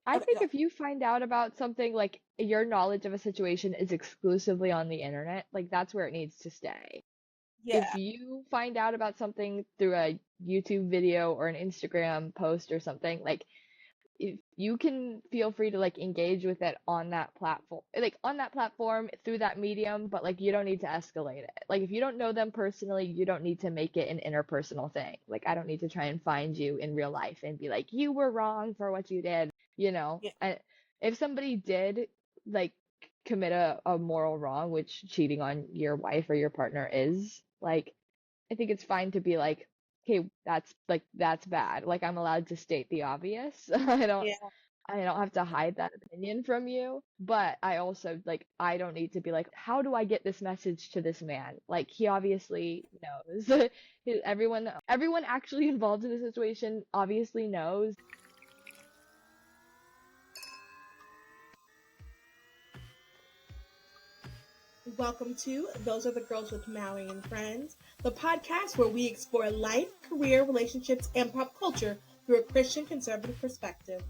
I Okay, think go. if you find out about something, like your knowledge of a situation is exclusively on the internet, like that's where it needs to stay. If Yeah. you find out about something through a YouTube video or an Instagram post or something, like if you can feel free to like engage with it on that platform, like on that platform through that medium, but like you don't need to escalate it. Like if you don't know them personally, you don't need to make it an interpersonal thing. Like I don't need to try and find you in real life and be like, you were wrong for what you did, you know? Yeah. And if somebody did like commit a moral wrong, which cheating on your wife or your partner is, like I think it's fine to be like, okay, that's bad. Like I'm allowed to state the obvious. Yeah. I don't have to hide that opinion from you, but I also like I don't need to be like, how do I get this message to this man? Like he obviously knows. Everyone actually involved in the situation obviously knows. Welcome to Those Are the Girls with Maui and Friends, the podcast where we explore life, career, relationships, and pop culture through a Christian conservative perspective.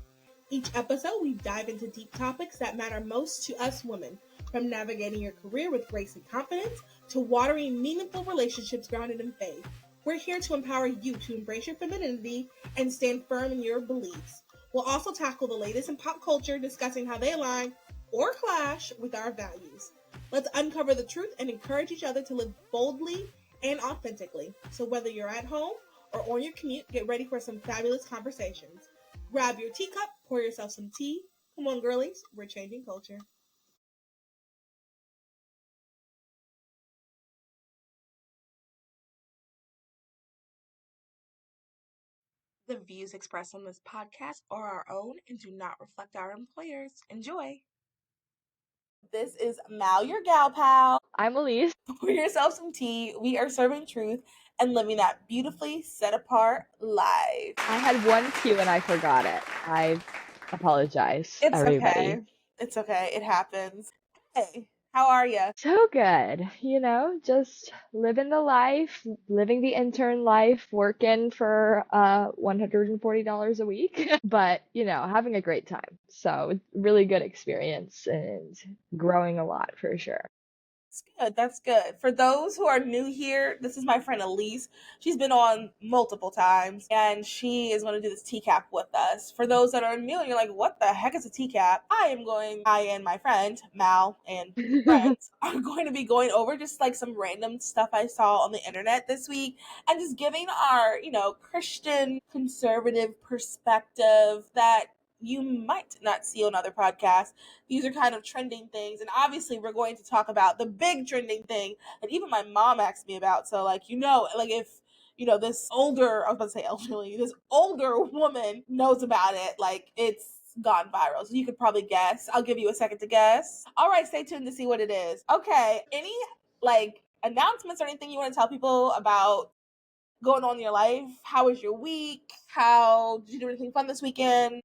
Each episode, we dive into deep topics that matter most to us women, from navigating your career with grace and confidence to watering meaningful relationships grounded in faith. We're here to empower you to embrace your femininity and stand firm in your beliefs. We'll also tackle the latest in pop culture, discussing how they align or clash with our values. Let's uncover the truth and encourage each other to live boldly and authentically. So whether you're at home or on your commute, get ready for some fabulous conversations. Grab your teacup, pour yourself some tea. Come on, girlies, we're changing culture. The views expressed on this podcast are our own and do not reflect our employers. Enjoy. This is Mal, your gal pal. I'm Elise. Pour yourself some tea. We are serving truth and living that beautifully set apart life. I had one cue and I forgot it. I apologize, It's everybody. okay. It's okay. It happens. Hey, how are you? So good, just living the life, living the intern life, working for $140 a week, but having a great time. So, really good experience and growing a lot for sure. That's good. That's good. For those who are new here, this is my friend Elise. She's been on multiple times and she is going to do this TCAP with us. For those that are new and you're like, what the heck is a TCAP? I and my friend Mal and friends are going to be going over just like some random stuff I saw on the internet this week and just giving our, Christian conservative perspective that you might not see on other podcasts. These are kind of trending things. And obviously, we're going to talk about the big trending thing that even my mom asked me about. So, like, if, this older, I was about to say elderly, this older woman knows about it, like, it's gone viral. So you could probably guess. I'll give you a second to guess. All right, stay tuned to see what it is. Okay. Any, like, announcements or anything you want to tell people about going on in your life? How was your week? How did you do anything fun this weekend?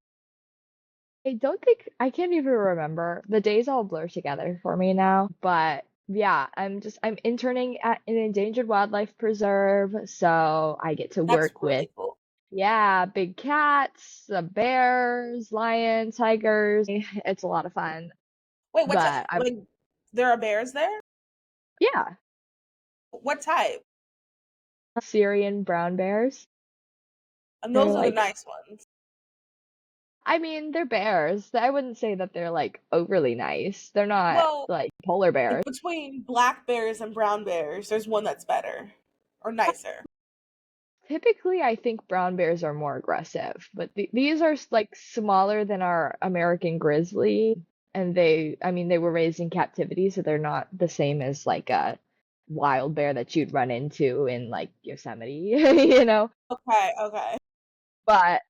I don't think I can't even remember. The days all blur together for me now, but yeah, I'm interning at an endangered wildlife preserve, so I get to That's work with really cool. yeah, big cats, bears, lions, tigers. It's a lot of fun. Wait, But I'm like there are bears there? yeah, What type? Syrian brown bears. And They're those are the like, nice ones. I mean, they're bears. I wouldn't say that they're like overly nice. They're not Well, like polar like bears. between black bears and brown bears, there's one that's better or nicer. Typically, I think brown bears are more aggressive, but these are like smaller than our American grizzly, and I mean, they were raised in captivity, so they're not the same as like a wild bear that you'd run into in like Yosemite, you know? Okay, okay. But,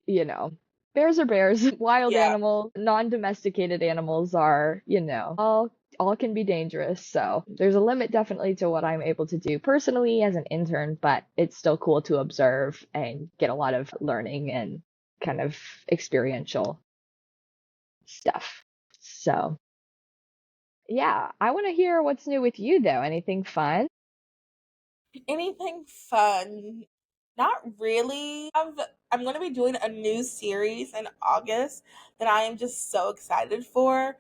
bears are bears. Wild Yeah, animals, non-domesticated animals are, all can be dangerous. So there's a limit definitely to what I'm able to do personally as an intern, but it's still cool to observe and get a lot of learning and kind of experiential stuff. So yeah, I want to hear what's new with you though. Anything fun? anything fun? Not really. I'm going to be doing a new series in August that I am just so excited for.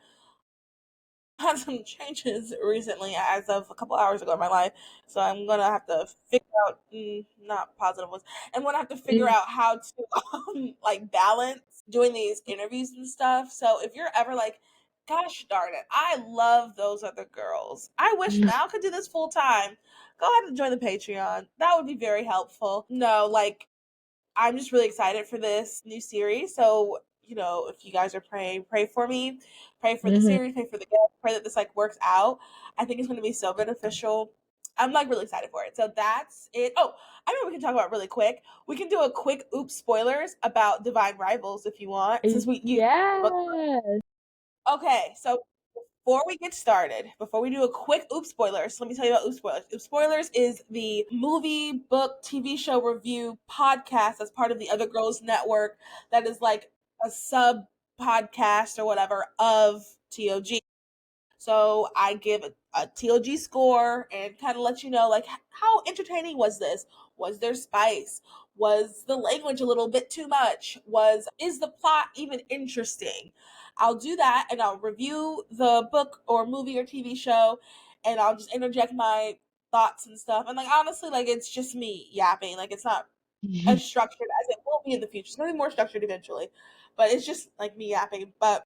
Had some changes recently as of a couple hours ago in my life. So I'm gonna have to figure out not positive ones. I'm gonna have to figure Mm. out how to like balance doing these interviews and stuff. So if you're ever like, gosh darn it, I love those other girls. I wish Mal could do this full time. Go ahead and join the Patreon. That would be very helpful. No, like I'm just really excited for this new series. So, if you guys are praying, pray for me, pray for the Hmm. series, pray for the guest, pray that this like works out. I think it's going to be so beneficial. I'm like really excited for it. So that's it. Oh, I know we can talk about really quick. We can do a quick oops spoilers about Divine Rivals if you want. Since we you book. Yes. Okay, so before we get started, before we do a quick Oops Spoilers, let me tell you about Oops Spoilers. Oops Spoilers is the movie, book, TV show review podcast that's part of the Other Girls Network that is like a sub podcast or whatever of TOG. So I give a TOG score and kind of let you know like how entertaining was this? Was there spice? Was the language a little bit too much? Was is the plot even interesting? I'll do that and I'll review the book or movie or TV show and I'll just interject my thoughts and stuff. And like honestly, like it's just me yapping. Like it's not as structured as it will be in the future. It's gonna be more structured eventually. But it's just like me yapping. But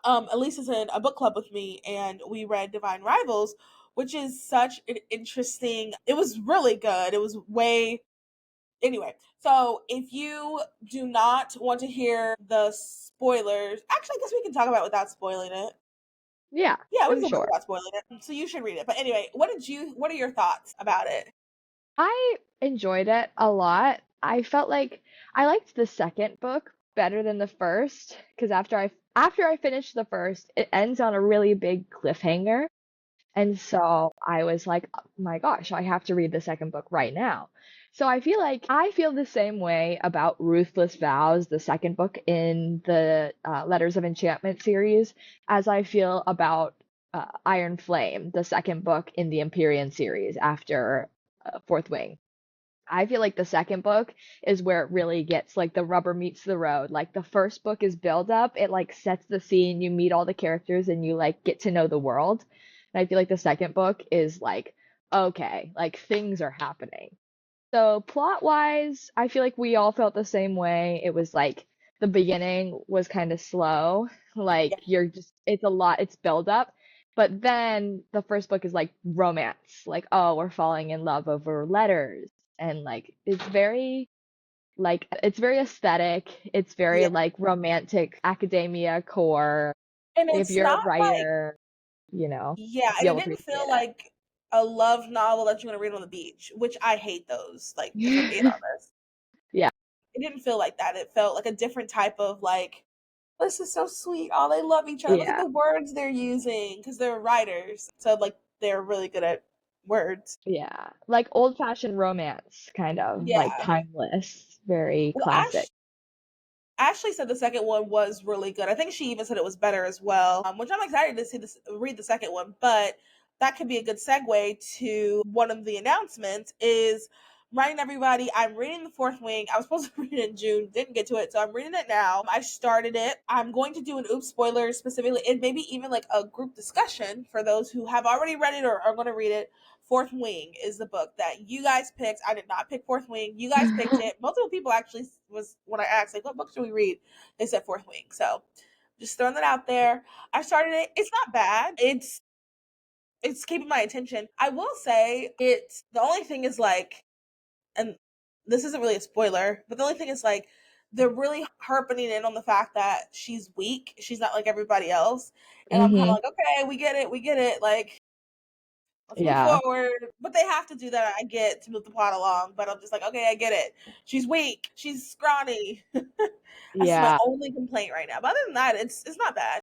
Elise is in a book club with me, and we read Divine Rivals, which is such an interesting. It was really good. It was way anyway. So if you do not want to hear the spoilers, actually, I guess we can talk about it without spoiling it. Yeah, Yeah, we can I'm talk about it sure. without spoiling it. So you should read it. But anyway, what did you? What are your thoughts about it? I enjoyed it a lot. I felt like I liked the second book better than the first because after I finished the first, it ends on a really big cliffhanger. And so I was like, oh my gosh, I have to read the second book right now. So I feel like I feel the same way about Ruthless Vows, the second book in the Letters of Enchantment series, as I feel about Iron Flame, the second book in the Empyrean series after Fourth Wing. I feel like the second book is where it really gets like the rubber meets the road. Like the first book is build up, it like sets the scene, you meet all the characters and you like get to know the world. And I feel like the second book is like, okay, like things are happening. So plot wise, I feel like we all felt the same way. It was like the beginning was kind of slow. Like Yeah, you're just it's a lot, it's build up. But then the first book is like romance. Like, oh, we're falling in love over letters. And like it's very aesthetic. It's very yeah, like romantic academia core. and If it's you're a not like writer, yeah, and it you'll didn't appreciate feel like a love novel that you're gonna read on the beach, which I hate those. Like, if I'm being it. honest. Yeah, It didn't feel like that. It felt like a different type of like, this is so sweet. Oh, they love each other. Look at yeah. the words they're using because they're writers. So like they're really good at words. Yeah, like old-fashioned romance, kind of like Yeah. timeless, very Well, classic. Ashley said the second one was really good. I think she even said it was better as well, which I'm excited to see this read the second one. But that could be a good segue to one of the announcements is writing everybody. I'm reading The Fourth Wing. I was supposed to read it in June, didn't get to it, so I'm reading it now. I started it. I'm going to do an oops spoiler specifically, and maybe even like a group discussion for those who have already read it or are going to read it. Fourth Wing is the book that you guys picked. I did not pick Fourth Wing. You guys picked it. Multiple people actually was when I asked like what book should we read, they said Fourth Wing. So just throwing that out there. I started it. It's not bad. It's keeping my attention. I will say it's the only thing is like, and this isn't really a spoiler, but the only thing is like they're really harping in on the fact that she's weak. She's not like everybody else. And I'm kind of Hmm. like, okay, we get it, we get it. Like let's move Yeah, forward. But they have to do that, I get, to move the plot along. But I'm just like, okay, I get it. She's weak. She's scrawny. That's my yeah. only complaint right now. But other than that, it's not bad.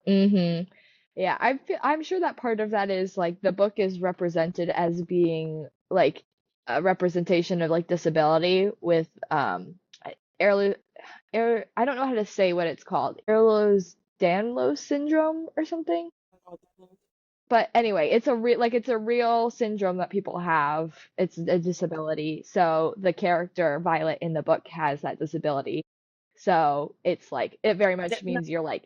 Hmm. Yeah, I'm sure that part of that is like the book is represented as being like a representation of like disability with Ehrlich, I don't know how to say what it's called. Ehlers-Danlos syndrome or something. But anyway, it's a real syndrome that people have. It's a disability. So the character Violet in the book has that disability. So it's like it very much Didn't know. means you're like,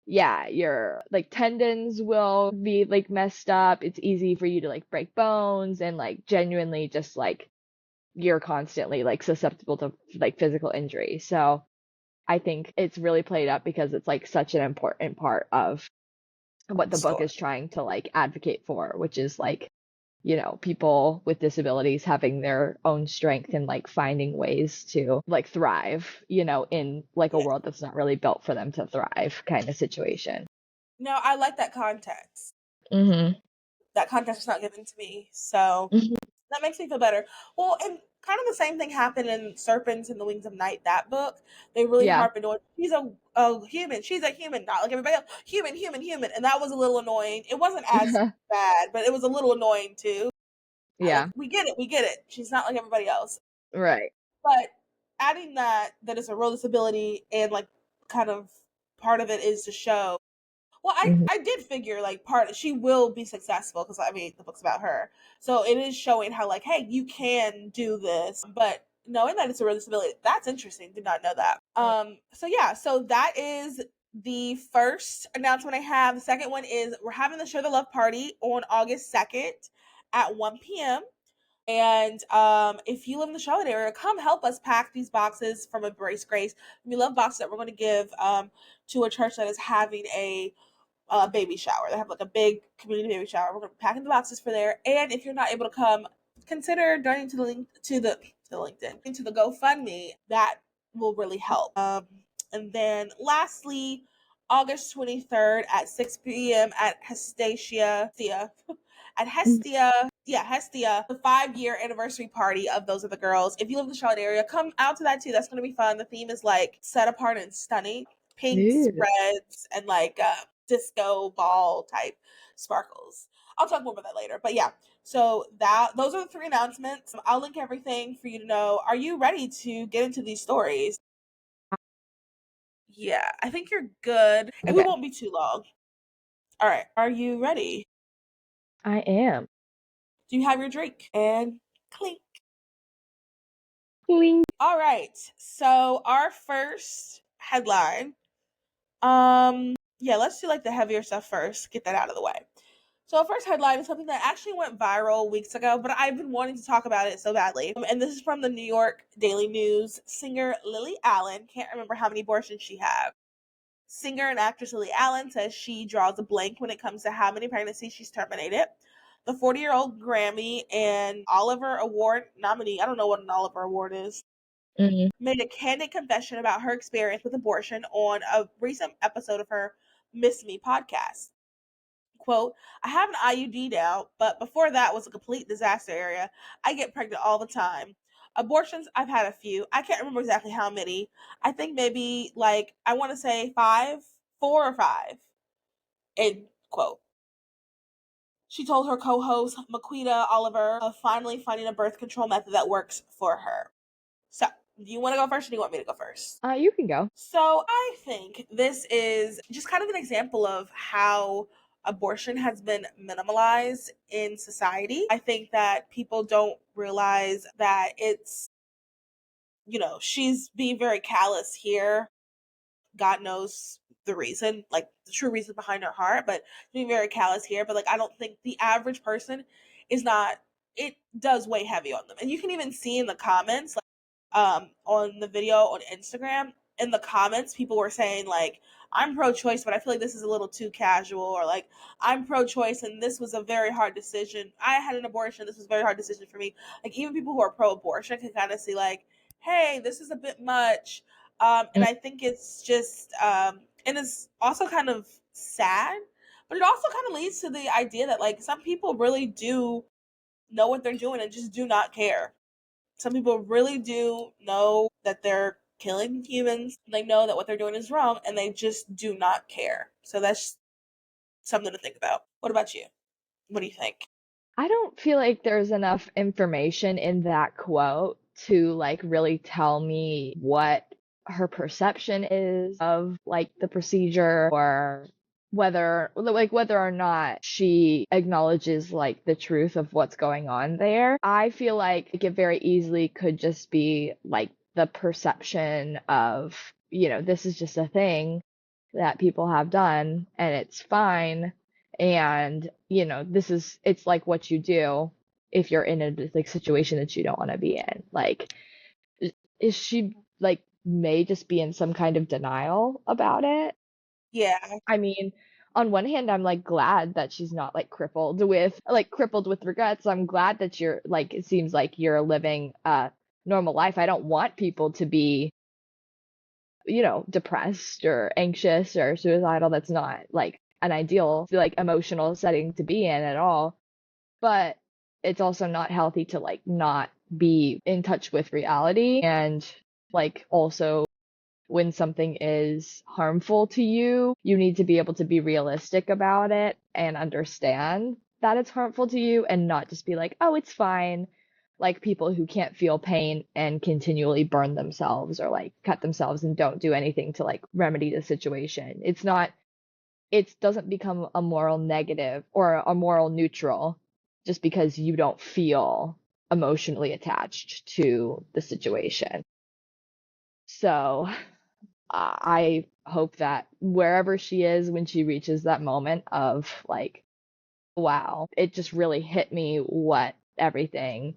yeah, your like tendons will be like messed up. It's easy for you to like break bones and like genuinely just like you're constantly like susceptible to like physical injury. So I think it's really played up because it's like such an important part of what the book Story. is trying to like advocate for, which is like, you know, people with disabilities having their own strength and like finding ways to like thrive, you know, in like a Yeah. world that's not really built for them to thrive kind of situation. No, I like that context. Mhm. That context was not given to me. So Mhm. that makes me feel better. Well, and kind of the same thing happened in Serpents and the Wings of Night, that book. They really Yeah. harped on she's a human, she's a human, not like everybody else. Human, human, human. And that was a little annoying. It wasn't as bad, but it was a little annoying too. Like, Yeah. we get it, we get it. She's not like everybody else. Right. But adding that it's a real disability and like kind of part of it is to show well, Mhm. I did figure like part she will be successful because I mean the book's about her, so it is showing how like hey you can do this, but knowing that it's a real disability that's interesting. Did not know that. So yeah, so that is the first announcement I have. The second one is we're having the Show the Love party on August 2nd at 1 p.m. And if you live in the Charlotte area, come help us pack these boxes from Embrace Grace. We love boxes that we're going to give to a church that is having a baby shower. They have like a big community baby shower. We're gonna be packing the boxes for there. And if you're not able to come, consider donating to the link to the LinkedIn into the GoFundMe. That will really help. And then lastly, August 23rd at 6 p.m. at Hestia at Hestia. Yeah, Hestia, the 5 year anniversary party of Those Are the Girls. If you live in the Charlotte area, come out to that too. That's going to be fun. The theme is like set apart and stunning pinks, Ooh. reds, and like disco ball type sparkles. I'll talk more about that later. But yeah, so that those are the three announcements. I'll link everything for you to know. Are you ready to get into these stories? Yeah, I think you're good. And we Okay. won't be too long. All right. Are you ready? I am. Do you have your drink? And clink. Cling. All right. So our first headline. Yeah, let's do like the heavier stuff first. Get that out of the way. So, our first headline is something that actually went viral weeks ago, but I've been wanting to talk about it so badly. And this is from the New York Daily News. Singer Lily Allen, can't remember how many abortions she had. Singer and actress Lily Allen says she draws a blank when it comes to how many pregnancies she's terminated. The 40-year-old Grammy and Oliver Award nominee, I don't know what an Oliver Award is, Mhm. made a candid confession about her experience with abortion on a recent episode of her Miss Me podcast. Quote, I have an IUD now, but before that was a complete disaster area. I get pregnant all the time. Abortions, I've had a few. I can't remember exactly how many. I think maybe like, I want to say five, 4 or 5. End quote. She told her co host, Maquita Oliver, of finally finding a birth control method that works for her. So, do you want to go first or do you want me to go first? You can go. So I think this is just kind of an example of how abortion has been minimalized in society. I think that people don't realize that it's, she's being very callous here. God knows the reason, like the true reason behind her heart, but being very callous here. But like, I don't think the average person is not, it does weigh heavy on them. And you can even see in the comments, on the video on Instagram, in the comments, people were saying like, I'm pro-choice, but I feel like this is a little too casual, or like, I'm pro-choice and this was a very hard decision. I had an abortion. This was a very hard decision for me. Like even people who are pro-abortion can kind of see like, hey, this is a bit much. And Mm. I think it's just, and it's also kind of sad, but it also kind of leads to the idea that like some people really do know what they're doing and just do not care. Some people really do know that they're killing humans. They know that what they're doing is wrong and they just do not care. So that's something to think about. What about you? What do you think? I don't feel like there's enough information in that quote to like really tell me what her perception is of like the procedure or whether or not she acknowledges like the truth of what's going on there. I feel like it very easily could just be like the perception of, this is just a thing that people have done and it's fine. And, it's like what you do if you're in a like situation that you don't want to be in. Like, is she like may just be in some kind of denial about it? Yeah. I mean, on one hand, I'm like glad that she's not like crippled with regrets. I'm glad that you're like, it seems like you're living a normal life. I don't want people to be, depressed or anxious or suicidal. That's not like an ideal like emotional setting to be in at all. But it's also not healthy to like not be in touch with reality, and like also when something is harmful to you, you need to be able to be realistic about it and understand that it's harmful to you and not just be like, oh, it's fine. Like people who can't feel pain and continually burn themselves or like cut themselves and don't do anything to like remedy the situation. It doesn't become a moral negative or a moral neutral just because you don't feel emotionally attached to the situation. So I hope that wherever she is when she reaches that moment of like, wow, it just really hit me what everything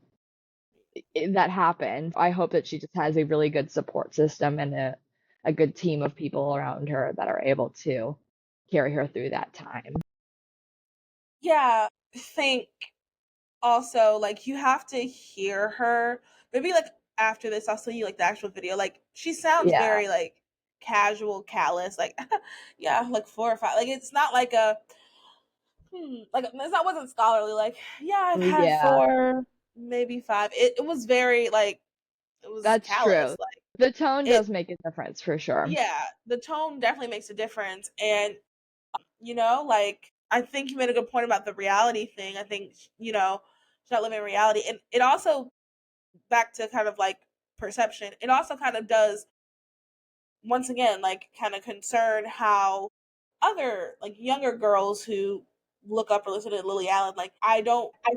that happened. I hope that she just has a really good support system and a good team of people around her that are able to carry her through that time. Yeah. I think also like you have to hear her. Maybe like after this I'll send you like the actual video. Like she sounds Yeah. very like casual, callous, like yeah, like 4 or 5. Like it's not like a like it's not wasn't scholarly, like, yeah, I've had Yeah, 4, maybe 5. It was very like it was that's callous. true. Like The tone it does make a difference for sure. yeah, the tone definitely makes a difference. And like I think you made a good point about the reality thing. I think, she's not living in reality. And it also, back to kind of like perception, it also kind of does, once again, like kind of concern how other like younger girls who look up or listen to Lily Allen, like I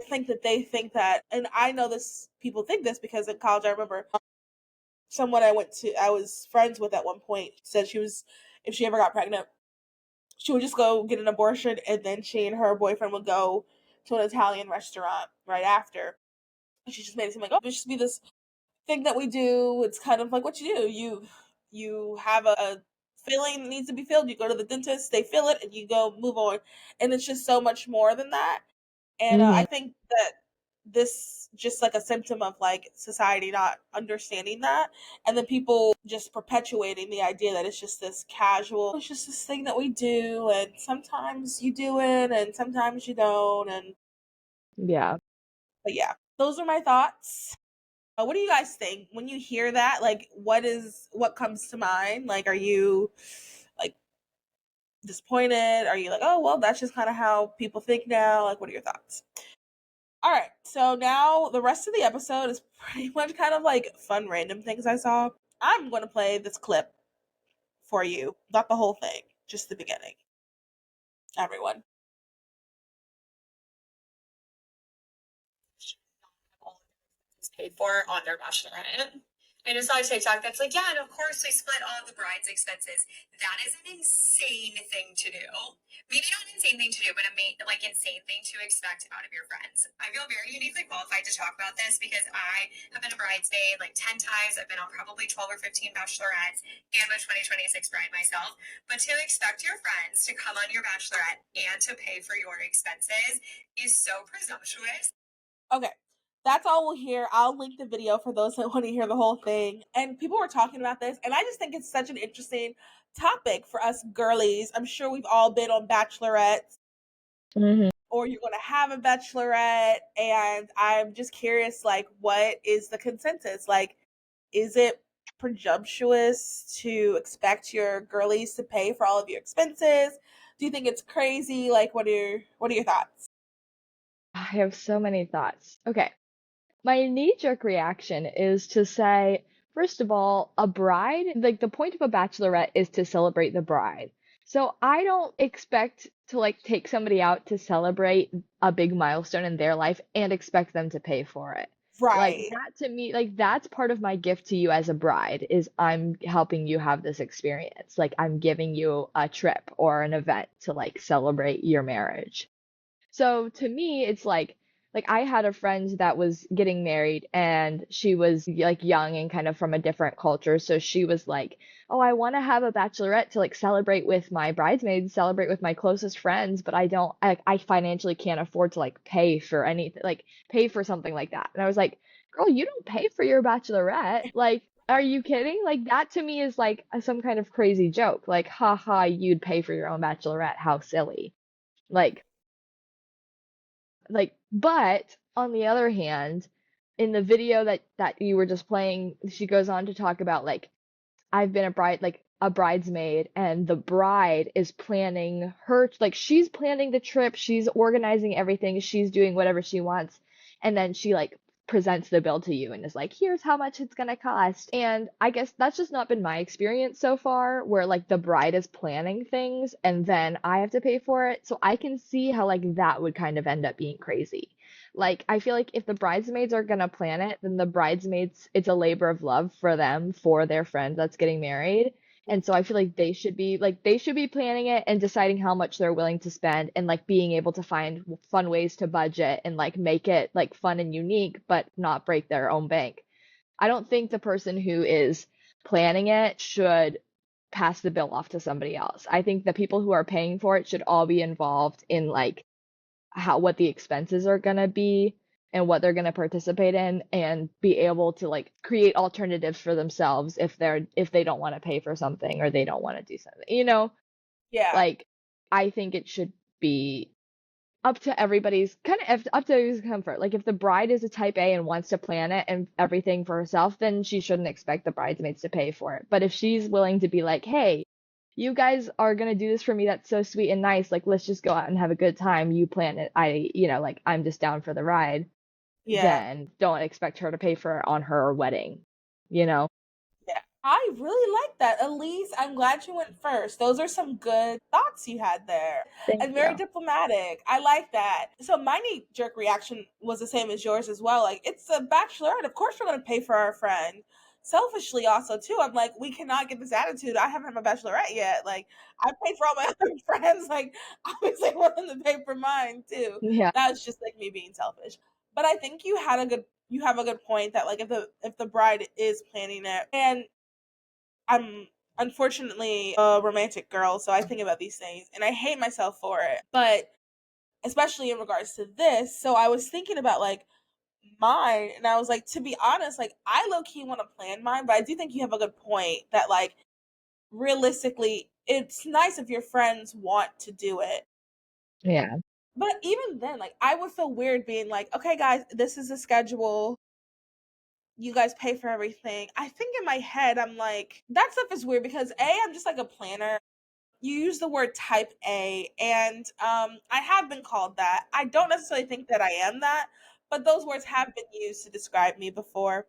think that they think that, and I know this, people think this because in college I remember someone I was friends with at one point said she was, if she ever got pregnant, she would just go get an abortion and then she and her boyfriend would go to an Italian restaurant right after. And she just made it seem like, oh, it should be this thing that we do. It's kind of like what you do. You have a filling that needs to be filled. You go to the dentist, they fill it, and you go move on. And it's just so much more than that. And Hmm. I think that this just like a symptom of like society not understanding that, and then people just perpetuating the idea that it's just this casual, it's just this thing that we do, and sometimes you do it and sometimes you don't. And Yeah. but yeah, those are my thoughts. What do you guys think when you hear that? Like, what comes to mind? Like, are you like disappointed? Are you like, oh well, that's just kind of how people think now? Like, what are your thoughts? All right, so now the rest of the episode is pretty much kind of like fun random things I saw. I'm going to play this clip for you, not the whole thing, just the beginning. Everyone. Is paid for on their bachelorette. I just saw a TikTok that's like, yeah, and of course we split all of the bride's expenses. That is an insane thing to do. Maybe not an insane thing to do, but like insane thing to expect out of your friends. I feel very uniquely qualified to talk about this because I have been a bridesmaid like 10 times. I've been on probably 12 or 15 bachelorettes and my 2026 bride myself. But to expect your friends to come on your bachelorette and to pay for your expenses is so presumptuous. Okay, that's all we'll hear. I'll link the video for those that want to hear the whole thing. And people were talking about this, and I just think it's such an interesting topic for us girlies. I'm sure we've all been on bachelorettes, Hmm. or you're going to have a bachelorette, and I'm just curious, like, what is the consensus? Like, is it presumptuous to expect your girlies to pay for all of your expenses? Do you think it's crazy? Like, what are your thoughts? I have so many thoughts. Okay. My knee-jerk reaction is to say, first of all, a bride, like the point of a bachelorette is to celebrate the bride. So I don't expect to like take somebody out to celebrate a big milestone in their life and expect them to pay for it. Like Right. that to me, like that's part of my gift to you as a bride is I'm helping you have this experience. Like I'm giving you a trip or an event to like celebrate your marriage. So to me, it's like I had a friend that was getting married and she was like young and kind of from a different culture. So she was like, "Oh, I want to have a bachelorette to like celebrate with my bridesmaids, celebrate with my closest friends, but I financially can't afford to like pay for anything, like pay for something like that." And I was like, "Girl, you don't pay for your bachelorette. Like, are you kidding? Like that to me is like some kind of crazy joke. Like, haha, you'd pay for your own bachelorette. How silly." Like but on the other hand, in the video that you were just playing, she goes on to talk about like I've been a bridesmaid, and the bride is planning like she's planning the trip, she's organizing everything, she's doing whatever she wants, and then she like presents the bill to you and is like, here's how much it's gonna cost. And I guess that's just not been my experience so far, where like the bride is planning things and then I have to pay for it. So I can see how like that would kind of end up being crazy. Like, I feel like if the bridesmaids are gonna plan it, then the bridesmaids, it's a labor of love for them, for their friend that's getting married. And so I feel like they should be planning it and deciding how much they're willing to spend and like being able to find fun ways to budget and like make it like fun and unique, but not break their own bank. I don't think the person who is planning it should pass the bill off to somebody else. I think the people who are paying for it should all be involved in like what the expenses are going to be and what they're going to participate in and be able to like create alternatives for themselves if they don't want to pay for something or they don't want to do something. Yeah. Like I think it should be up to everybody's up to everybody's comfort. Like if the bride is a type A and wants to plan it and everything for herself, then she shouldn't expect the bridesmaids to pay for it. But if she's willing to be like, "Hey, you guys are gonna do this for me, that's so sweet and nice. Like let's just go out and have a good time. You plan it. Like I'm just down for the ride." Yeah. Then don't expect her to pay for it on her wedding, you know? Yeah. I really like that. Elise, I'm glad you went first. Those are some good thoughts you had there. Thank And very you. diplomatic. I like that. So my knee jerk reaction was the same as yours as well. Like, it's a bachelorette. Of course we're gonna pay for our friend. Selfishly also too, I'm like, we cannot get this attitude. I haven't had my bachelorette yet. Like, I paid for all my other friends. Like, obviously I want them to pay for mine too. Yeah. That was just like me being selfish. But I think you have a good point that like if the bride is planning it, and I'm unfortunately a romantic girl, so I think about these things and I hate myself for it. But especially in regards to this, so I was thinking about like mine, and I was like, to be honest, like I low key want to plan mine, but I do think you have a good point that like realistically, it's nice if your friends want to do it. Yeah. But even then, like I would feel weird being like, okay, guys, this is the schedule. You guys pay for everything. I think in my head, I'm like, that stuff is weird because I'm just like a planner. You use the word type A, and I have been called that. I don't necessarily think that I am that, but those words have been used to describe me before.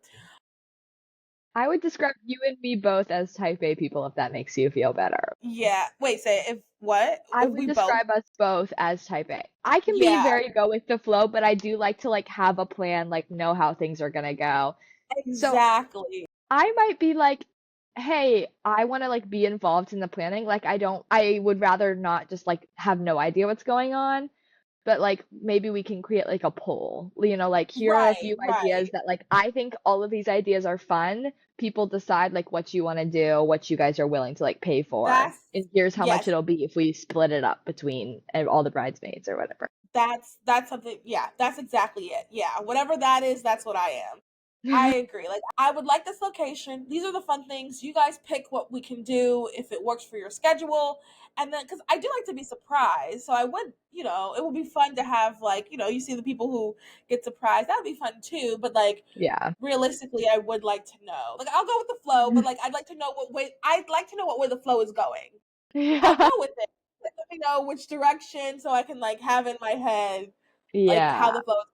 I would describe you and me both as type A people if that makes you feel better. Yeah. Wait, say if what? I If would we both? describe us both as type A. I can be Yeah, very go with the flow, but I do like to like have a plan, like know how things are gonna go. So exactly. I might be like, hey, I want to like be involved in the planning. Like I would rather not just like have no idea what's going on, but like maybe we can create like a poll. Like here are a Right, few right. ideas that like I think all of these ideas are fun. People decide like what you want to do, what you guys are willing to like pay for. That's And here's how much yes, it'll be if we split it up between all the bridesmaids or whatever. that's something. Yeah, that's exactly it. Yeah, whatever that is, that's what I am. I agree. Like, I would like this location. These are the fun things. You guys pick what we can do if it works for your schedule. And then, because I do like to be surprised. So I would, it would be fun to have, like, you see the people who get surprised. That would be fun too. But, like, Yeah. realistically, I would like to know. Like, I'll go with the flow, but, like, I'd like to know what way the flow is going. I'll go Yeah. with it. Let me know which direction so I can, like, have in my head, like, how Yeah. the flow is.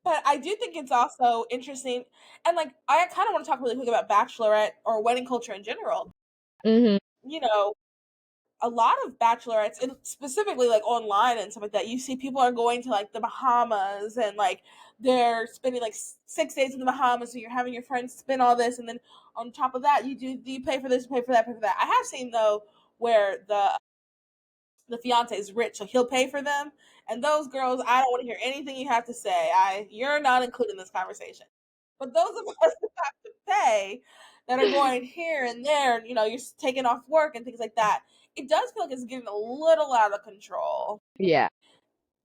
But I do think it's also interesting, and like I kind of want to talk really quick about bachelorette or wedding culture in general. Hmm. You know, a lot of bachelorettes, and specifically like online and stuff like that, you see people are going to like the Bahamas, and like they're spending like 6 days in the Bahamas, so you're having your friends spend all this, and then on top of that, do you pay for this, pay for that, pay for that. I have seen though where the fiance is rich, so he'll pay for them. And those girls, I don't want to hear anything you have to say. You're not included in this conversation. But those of us that have to pay, that are going here and there, you're taking off work and things like that. It does feel like it's getting a little out of control. Yeah.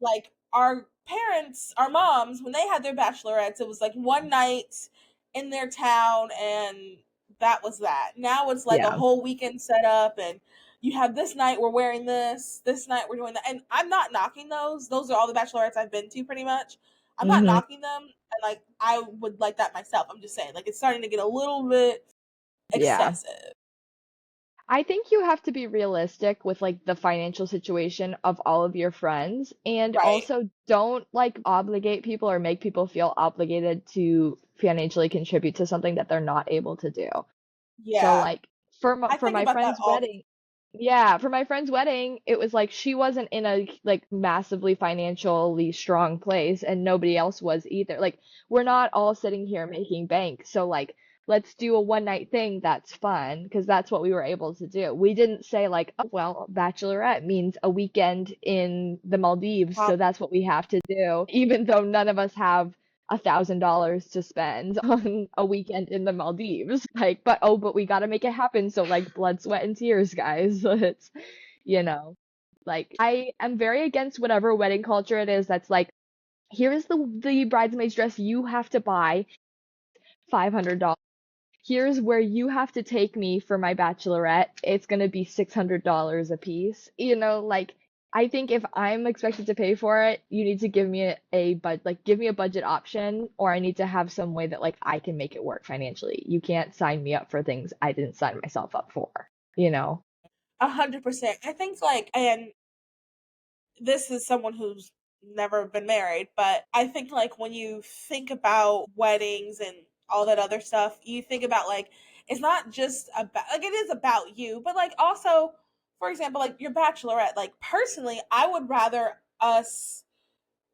Like our parents, our moms, when they had their bachelorettes, it was like one night in their town, and that was that. Now it's like a Yeah. whole weekend set up, and you have this night we're wearing this night we're doing that. And I'm not knocking those. Those are all the bachelorettes I've been to pretty much. I'm not Hmm. knocking them, and like I would like that myself. I'm just saying, like, it's starting to get a little bit Yeah. excessive. I think you have to be realistic with like the financial situation of all of your friends, and Right. also don't like obligate people or make people feel obligated to financially contribute to something that they're not able to do. So Yeah. like I for think my about that friend's all the wedding, yeah, for my friend's wedding, it was like she wasn't in a like massively financially strong place and nobody else was either. Like we're not all sitting here making bank. So like let's do a one night thing that's fun because that's what we were able to do. We didn't say like, oh well, bachelorette means a weekend in the Maldives, time. so that's what we have to do, even though none of us have $1,000 to spend on a weekend in the Maldives. Like, but we gotta make it happen. So like blood, sweat, and tears, guys. It's, you know, like I am very against whatever wedding culture it is that's like, here is the bridesmaid's dress you have to buy, $500. Here's where you have to take me for my bachelorette. It's gonna be $600 a piece. Like I think if I'm expected to pay for it, you need to give me give me a budget option, or I need to have some way that like I can make it work financially. You can't sign me up for things I didn't sign myself up for, you know? 100%. I think like, and this is someone who's never been married, but I think like when you think about weddings and all that other stuff, you think about like it's not just about, like, it is about you, but like also, for example, like your bachelorette. Like personally, I would rather us,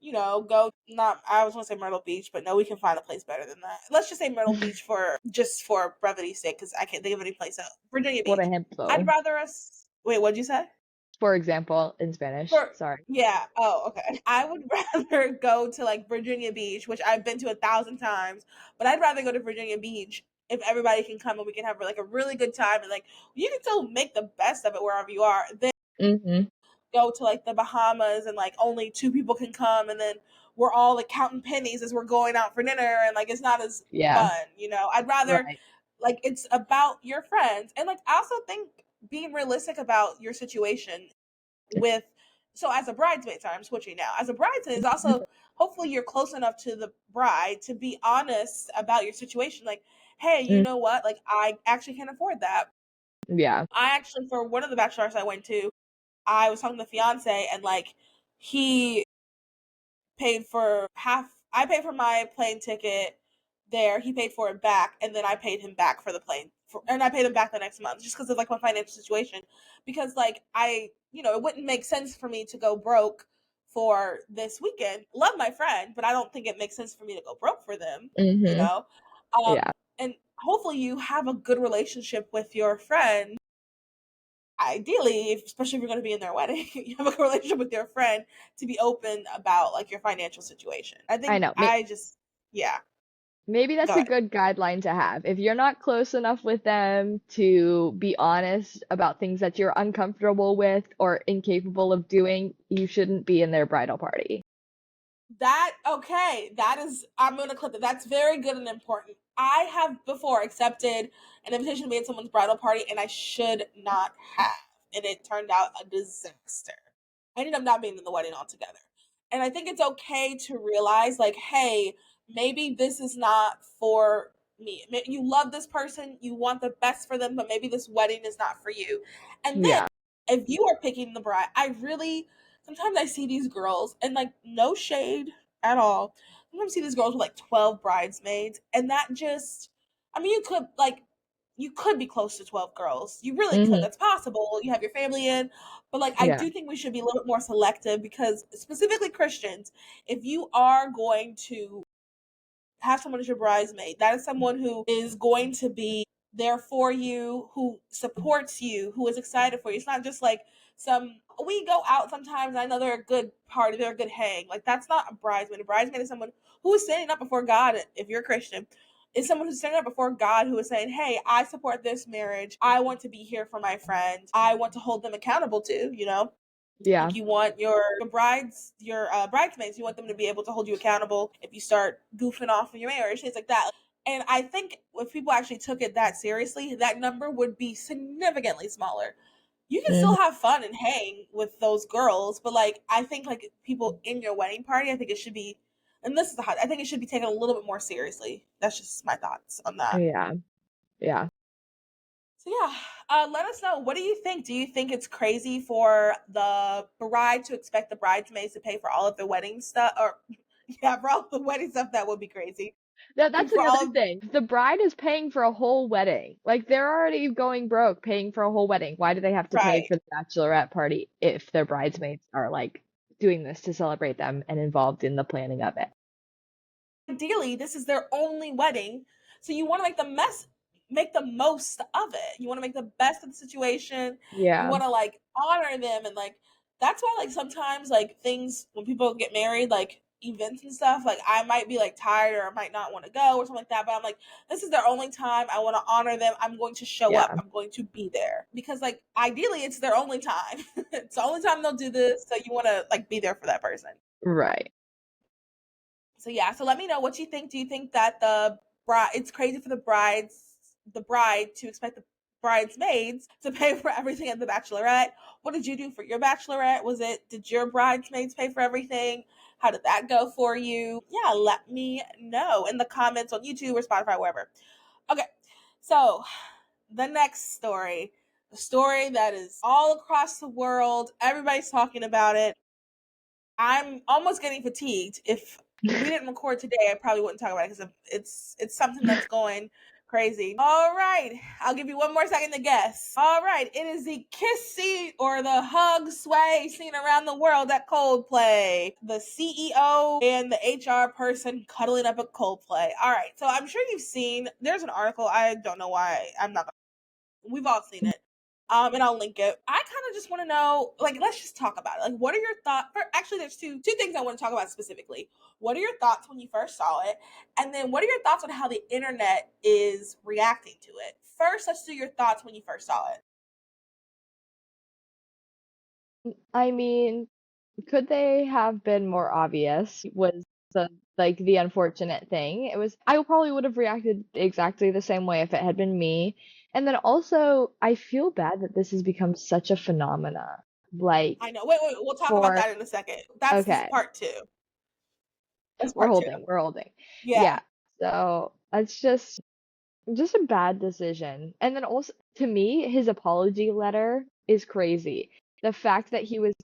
go, not, I was gonna say Myrtle Beach, but no, we can find a place better than that. Let's just say Myrtle Beach for just for brevity's sake, because I can't think of any place else. Virginia Por Beach. I'd ejemplo, rather us wait, what'd you say? for example, in Spanish. For Sorry. Yeah. Oh, okay. I would rather go to like Virginia Beach, which I've been to 1,000 times, but I'd rather go to Virginia Beach if everybody can come and we can have like a really good time, and like you can still make the best of it wherever you are. Then Mm-hmm. go to like the Bahamas and like only two people can come, and then we're all like counting pennies as we're going out for dinner, and like it's not as Yeah. fun. I'd rather, Right. like, it's about your friends, and like I also think being realistic about your situation with, so as a bridesmaid, sorry, I'm switching now. As a bridesmaid is also, hopefully you're close enough to the bride to be honest about your situation. Like, hey, you Mm, know what? Like, I actually can't afford that. yeah. I actually, for one of the bachelors I went to, I was talking to the fiance, and like he paid for half. I paid for my plane ticket there. He paid for it back, and then I paid him back for the plane, and I paid him back the next month just because of like my financial situation. Because like it wouldn't make sense for me to go broke for this weekend. Love my friend, but I don't think it makes sense for me to go broke for them. You Mm-hmm. know, Yeah. and hopefully you have a good relationship with your friend. Ideally, especially if you're going to be in their wedding, you have a good relationship with your friend to be open about like your financial situation. I I think know. I just, yeah, Maybe go that's a ahead. good guideline to have. If you're not close enough with them to be honest about things that you're uncomfortable with or incapable of doing, you shouldn't be in their bridal party. That, okay, that is, I'm going to clip it. That's very good and important. I have before accepted an invitation to be at someone's bridal party, and I should not have. And it turned out a disaster. I ended up not being in the wedding altogether. And I think it's okay to realize, like, hey, maybe this is not for me. You love this person, you want the best for them, but maybe this wedding is not for you. And then Yeah. if you are picking the bride, I really, sometimes I see these girls, and like, no shade at all. Sometimes I see these girls with like 12 bridesmaids, and that just, I mean, you could like, you could be close to 12 girls. You really could. Hmm. That's possible. You have your family in. But like I Yeah. do think we should be a little bit more selective because specifically Christians, if you are going to have someone as your bridesmaid, that is someone who is going to be there for you, who supports you, who is excited for you. It's not just like some we go out sometimes. I know they're a good party, they're a good hang. Like that's not a bridesmaid. A bridesmaid is someone who is standing up before God. If you're a Christian, is someone who's standing up before God who is saying, "Hey, I support this marriage. I want to be here for my friends. I want to hold them accountable too." You know, Yeah. like you want your bridesmaids, you want them to be able to hold you accountable if you start goofing off in your marriage, things like that. And I think if people actually took it that seriously, that number would be significantly smaller. You can Hmm. still have fun and hang with those girls, but like I think like people in your wedding party, I think it should be, and this is the hot, I think it should be taken a little bit more seriously. That's just my thoughts on that. Yeah. Yeah. So yeah, let us know. What do you think? Do you think it's crazy for the bride to expect the bridesmaids to pay for all of the wedding stuff? Or yeah, for all the wedding stuff, that would be crazy. That's For the other all of thing. The bride is paying for a whole wedding. Like they're already going broke paying for a whole wedding. Why do they have to pay right. for the bachelorette party if their bridesmaids are like doing this to celebrate them and involved in the planning of it? Ideally, this is their only wedding, so you want to make the most of it. You want to make the best of the situation. You Yeah. want to like honor them, and like that's why like sometimes like things when people get married, like events and stuff, like I might be like tired or I might not want to go or something like that, but I'm like, this is their only time. I want to honor them. I'm going to show up. Yeah. I'm going to be there because like ideally it's their only time. It's the only time they'll do this, so you want to like be there for that person. Right. So yeah, so let me know what you think. Do you think that it's crazy for the bride to expect the bridesmaids to pay for everything at the bachelorette? What did you do for your bachelorette? Did your bridesmaids pay for everything? How did that go for you? Yeah, let me know in the comments on YouTube or Spotify, wherever. Okay, so the next story, the story that is all across the world, everybody's talking about it. I'm almost getting fatigued. If we didn't record today, I probably wouldn't talk about it because it's something that's going crazy. All right, I'll give you one more second to guess. All right, it is the kiss scene or the hug sway scene around the world at Coldplay. The CEO and the HR person cuddling up at Coldplay. All right, so I'm sure you've seen. There's an article. I don't know why I'm not. We've all seen it. And I'll link it. I kind of just want to know, like, let's just talk about it. Like, what are your thoughts? Actually, there's two things I want to talk about specifically. What are your thoughts when you first saw it? And then what are your thoughts on how the internet is reacting to it? First, let's do your thoughts when you first saw it. I mean, could they have been more obvious? Was the like the unfortunate thing. It was I probably would have reacted exactly the same way if it had been me. And then also I feel bad that this has become such a phenomena. Like I know. Wait. We'll talk about for that in a second. That's okay, part two. That's we're part two. holding, we're holding. Yeah. Yeah. So it's just a bad decision. And then also to me, his apology letter is crazy. The fact that he was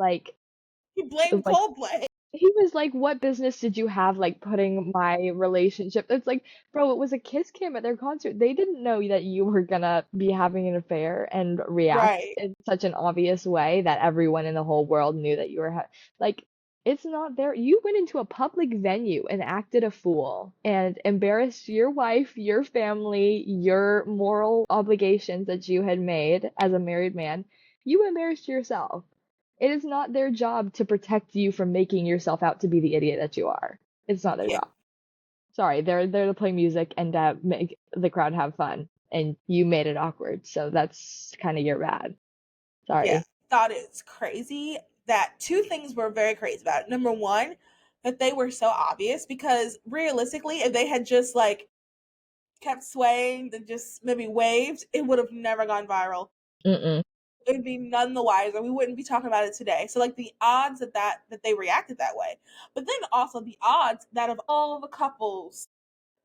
He blamed like Coldplay. he was like, "What business did you have like putting my relationship?" It's like, bro, it was a kiss cam at their concert. They didn't know that you were gonna be having an affair and react Right. in such an obvious way that everyone in the whole world knew that you were like, it's not there. You went into a public venue and acted a fool and embarrassed your wife, your family, your moral obligations that you had made as a married man. You embarrassed yourself. It is not their job to protect you from making yourself out to be the idiot that you are. It's not their Yeah. job. Sorry, they're there to play music and make the crowd have fun, and you made it awkward. So that's kind of your bad. Yeah. Sorry. Thought it's crazy that two things were very crazy about it. Number one, that they were so obvious because realistically, if they had just like kept swaying and just maybe waved, it would have never gone viral. Mm-mm. It would be none the wiser. We wouldn't be talking about it today. So like the odds that they reacted that way, but then also the odds that of all the couples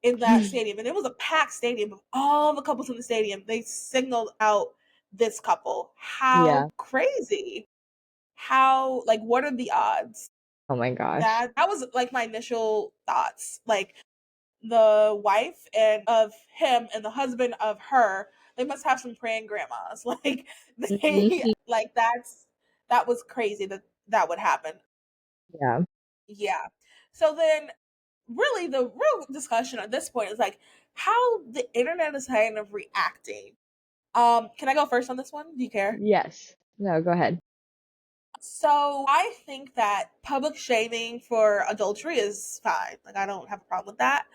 in that stadium, and it was a packed stadium of all the couples in the stadium, they signaled out this couple. Yeah. How crazy! How like what are the odds? Oh my gosh. That was like my initial thoughts. Like the wife and of him and the husband of her, They must have some praying grandmas. Like they Mhm. like that was crazy that that would happen. Yeah. Yeah. So then really the real discussion at this point is like how the internet is kind of reacting. Can I go first on this one? Do you care? Yes. No, go ahead. So I think that public shaming for adultery is fine. Like I don't have a problem with that.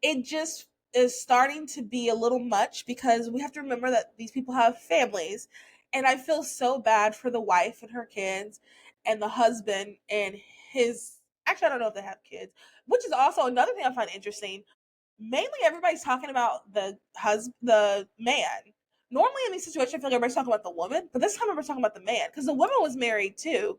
It just is starting to be a little much because we have to remember that these people have families. And I feel so bad for the wife and her kids and the husband and his actually I don't know if they have kids, which is also another thing I find interesting. Mainly everybody's talking about the man. Normally in these situations I feel like everybody's talking about the woman, but this time everybody's talking about the man because the woman was married too.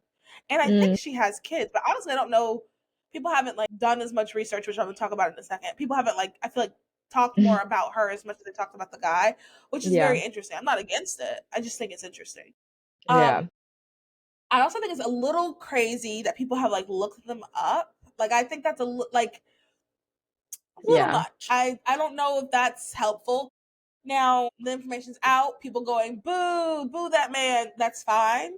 And I think Mm, she has kids, but honestly I don't know, people haven't like done as much research, which I'm gonna talk about in a second. People haven't like I feel like talked more about her as much as they talked about the guy, which is yeah. very interesting. I'm not against it. I just think it's interesting. Yeah. Um I also think it's a little crazy that people have like looked them up. Like I think that's like a little Yeah. much. I don't know if that's helpful. Now the information's out. People going boo, boo that man. That's fine.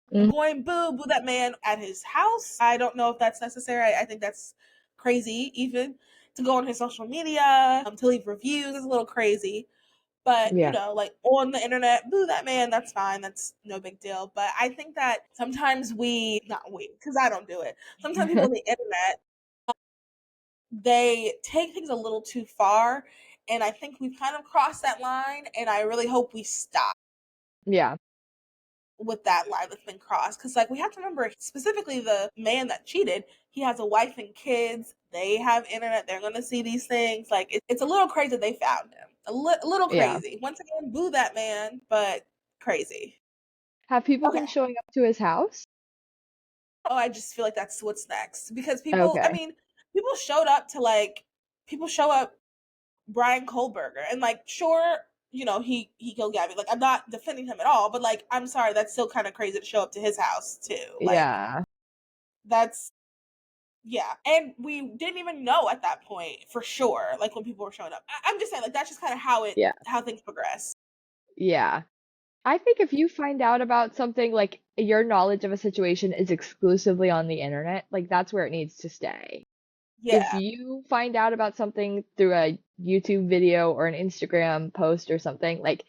But Mm, going boo, boo that man at his house. I don't know if that's necessary. I think that's crazy. Even to go on his social media, to leave reviews is a little crazy. But you yeah. know, like on the internet, boo that man. That's fine. That's no big deal. But I think that sometimes not we, because I don't do it. Sometimes people on the internet they take things a little too far. And I think we've kind of crossed that line. And I really hope we stop Yeah. with that line that's been crossed. Because, like, we have to remember specifically the man that cheated, he has a wife and kids. They have internet. They're going to see these things. Like, it's a little crazy they found him. A little Yeah. crazy. Once again, boo that man, but crazy. Have people Okay. been showing up to his house? Oh, I just feel like that's what's next. Because people, I Okay. mean, people showed up to like, people show up Brian Kohlberger. And like, sure, you know, he killed Gabby. Like, I'm not defending him at all, but like, I'm sorry, that's still kind of crazy to show up to his house too. Like, Yeah. that's yeah. And we didn't even know at that point for sure, like when people were showing up. I'm just saying, like, that's just kind of Yeah. how things progress. Yeah. I think if you find out about something, like your knowledge of a situation is exclusively on the internet, like that's where it needs to stay. If Yeah, you find out about something through a YouTube video or an Instagram post or something, like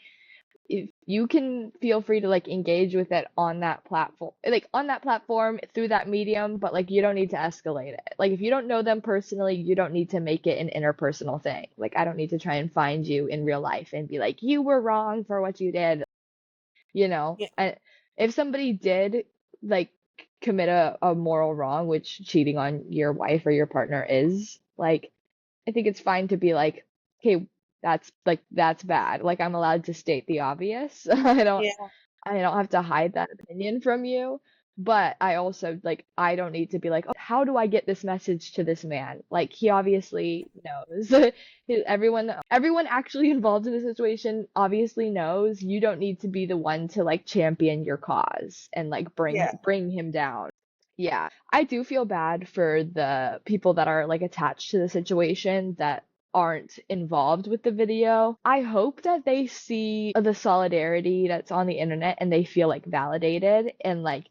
if you can feel free to like engage with it on that platform, like on that platform through that medium, but like you don't need to escalate it. Like if you don't know them personally, you don't need to make it an interpersonal thing. Like I don't need to try and find you in real life and be like, you were wrong for what you did, you know? yeah, And if somebody did like commit a moral wrong, which cheating on your wife or your partner is, like I think it's fine to be like, okay, that's bad. Like I'm allowed to state the obvious. yeah, I don't have to hide that opinion from you. But I also like I don't need to be like, oh, how do I get this message to this man? Like he obviously knows. Everyone actually involved in the situation obviously knows. You don't need to be the one to like champion your cause and like yeah, bring him down. Yeah, I do feel bad for the people that are like attached to the situation that aren't involved with the video. I hope that they see the solidarity that's on the internet and they feel like validated and like,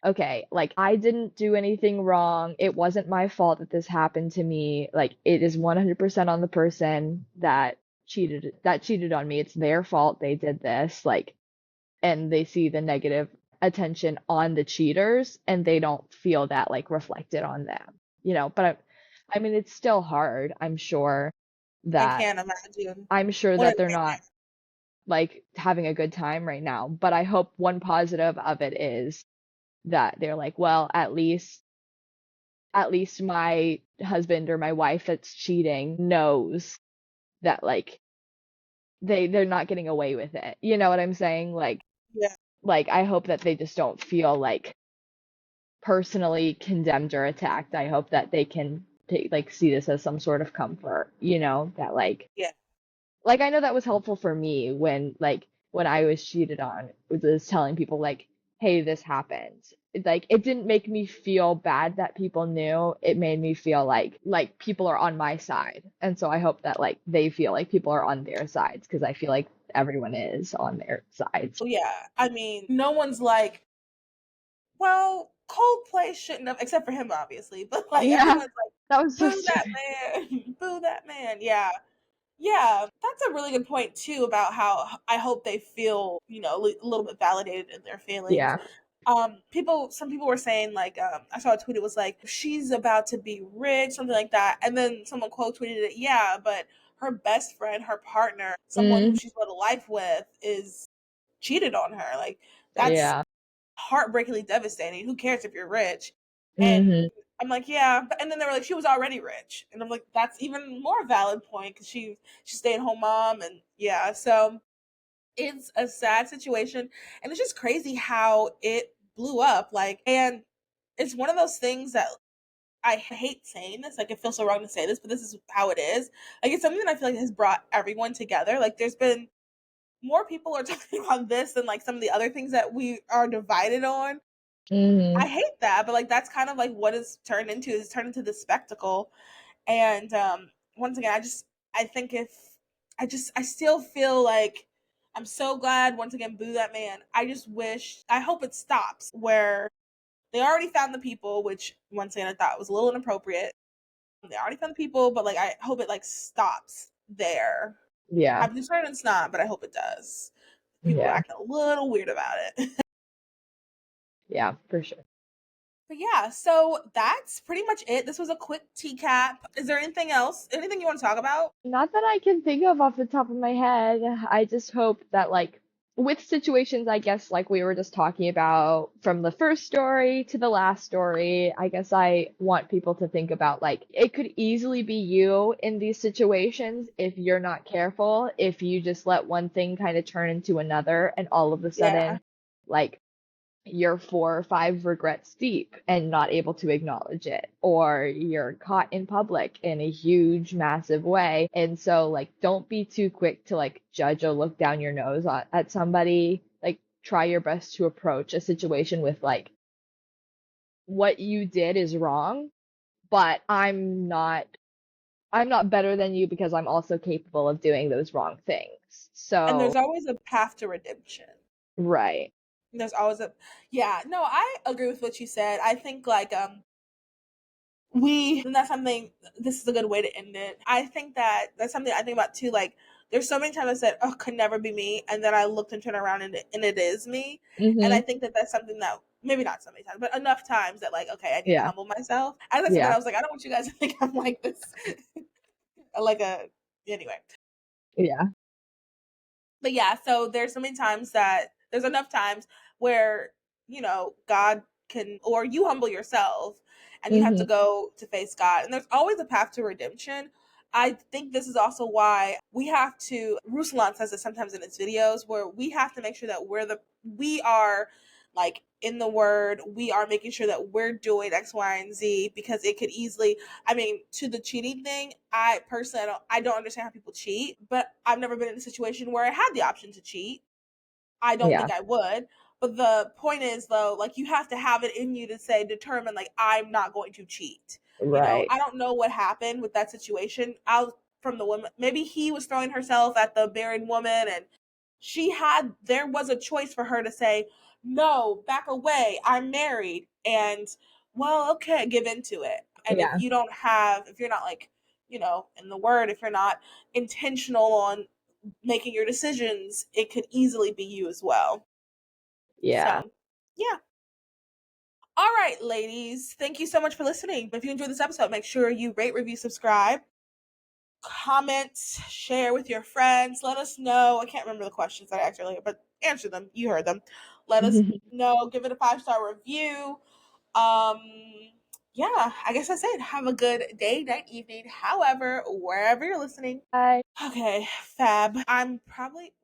okay, like I didn't do anything wrong. It wasn't my fault that this happened to me. Like it is 100% on the person that cheated on me. It's their fault they did this. Like and they see the negative attention on the cheaters and they don't feel that like reflected on them, but I mean it's still hard. I That can't imagine I'm sure what that a they're not like having a good time right now, but I hope one positive of it is that they're like, well, at least my husband or my wife that's cheating knows that like they're not getting away with it. You know what I'm saying? yeah, Like I hope that they just don't feel like personally condemned or attacked. I hope that they can like see this as some sort of comfort, that yeah, like I know that was helpful for me when I was cheated on, was telling people like, hey, this happened. Like it didn't make me feel bad that people knew. It made me feel like people are on my side. And so I hope that like they feel like people are on their sides because I feel like everyone is on their sides. Oh, yeah. I mean, no one's like, well, Coldplay shouldn't have, except for him, obviously. But like Yeah, everyone's like, that was so boo that stupid. man, boo that man. Yeah, yeah. That's a really good point too about how I hope they feel, a little bit validated in their feelings. Yeah. Some people were saying like, I saw a tweet. It was like, she's about to be rich, something like that, and then someone quote tweeted it. Yeah, but her best friend, her partner, someone who Mm, she's lived a life with, is cheated on her. Like that's yeah. heartbreakingly devastating. Who cares if you're rich? And Hmm. I'm like, yeah. And then they were like, she was already rich, and I'm like, that's even more valid point because she's stay at home mom, and yeah. So it's a sad situation, and it's just crazy how it blew up. Like, and it's one of those things that I hate saying this. Like, it feels so wrong to say this, but this is how it is. Like, it's something that I feel like has brought everyone together. Like, there's been more people are talking about this than like some of the other things that we are divided on. I Hmm. hate that, but like that's kind of like what it's turned into. Is turned into this spectacle. And once again, I think if I still feel like I'm so glad once again, boo that man. I hope it stops where they already found the people, which once again I thought was a little inappropriate. They already found the people, but like I hope it like stops there. Yeah. I'm concerned it's not, but I hope it does. People are Yeah. acting a little weird about it. Yeah, for sure. But yeah, so that's pretty much it. This was a quick TCAP. Is there anything else? Anything you want to talk about? Not that I can think of off the top of my head. I just hope that, like, with situations, I guess, like we were just talking about from the first story to the last story, I guess I want people to think about, like, it could easily be you in these situations if you're not careful, if you just let one thing kind of turn into another, and all of a Yeah. sudden, like, you're 4 or 5 regrets deep and not able to acknowledge it, or you're caught in public in a huge, massive way. And so, like, don't be too quick to like judge or look down your nose at somebody. Like, try your best to approach a situation with like, what you did is wrong, but I'm not better than you because I'm also capable of doing those wrong things. And So, there's always a path to redemption. right. There's always a Yeah, no, I agree with what you said. I think like we and that's something this is a good way to end it. I think that that's something I think about too. Like there's so many times I said, oh, could never be me, and then I looked and turned around and it is me. And I Mm-hmm. think that that's something that maybe not so many times, but enough times that like, okay, I need to Yeah. humble myself. As I said that, Yeah. I was like, I don't want you guys to think I'm like this. Like a Anyway. Yeah. But yeah, so there's enough times where, God can, or you humble yourself and you have Mm-hmm. to go to face God. And there's always a path to redemption. I think this is also why we have to, Ruslan says this sometimes in his videos, where we have to make sure that we are like in the word, we are making sure that we're doing X, Y, and Z, because it could easily, I mean, to the cheating thing, I personally, I don't understand how people cheat, but I've never been in a situation where I had the option to cheat. I don't Yeah. think I would. But the point is, though, like you have to have it in you to say, determine, like I'm not going to cheat. Right. I don't know what happened with that situation. Out from the woman, maybe he was throwing herself at the married woman, and there was a choice for her to say, no, back away. I'm married, and well, okay, give into it. And Yeah. if you're not like, in the word, if you're not intentional on making your decisions, it could easily be you as well. Yeah. So, yeah. All right, ladies. Thank you so much for listening. If you enjoyed this episode, make sure you rate, review, subscribe, comment, share with your friends. Let us know. I can't remember the questions that I asked earlier, but answer them. You heard them. Let us know. Give it a 5-star review. Um, yeah, I guess that's it. Have a good day, night, evening, however, wherever you're listening. Bye. Okay, fab. I'm probably